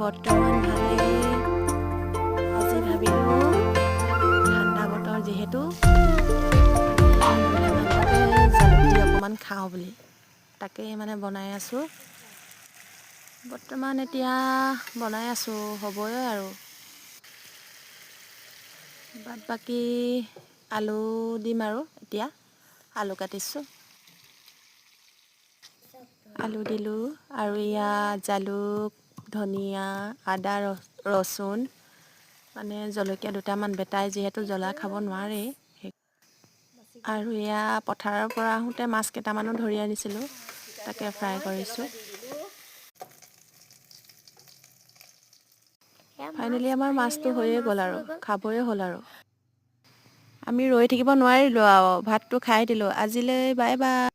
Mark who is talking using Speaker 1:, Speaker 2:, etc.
Speaker 1: বৰ্তমান ভালেই। আজি ভাবিলোঁ ঠাণ্ডা বতৰ যিহেতু ব্ৰইলাৰ মাংসতে জালুক দি অকণমান খাওঁ বুলি, তাকেই মানে বনাই আছোঁ। বৰ্তমান এতিয়া বনাই আছোঁ, হ'বই আৰু। বাদ বাকী আলু দিম আৰু এতিয়া আলু কাটিছোঁ। আলু দিলোঁ আৰু ইয়াত জালুক, ধনিয়া, আদা, ৰচুন মানে জলকীয়া দুটামান বেটাই যিহেতু জ্বলা খাব নোৱাৰেই, আৰু এয়া পথাৰৰ পৰা আহোঁতে মাছ কেইটামানো ধৰি আনিছিলোঁ, তাকে ফ্ৰাই কৰিছোঁ। ফাইনেলি আমাৰ মাছটো হৈয়ে গ'ল আৰু খাবই হ'ল আৰু। আমি ৰৈ থাকিব নোৱাৰিলোঁ আৰু ভাতটো খাই দিলোঁ। আজিলৈ বাই বাই।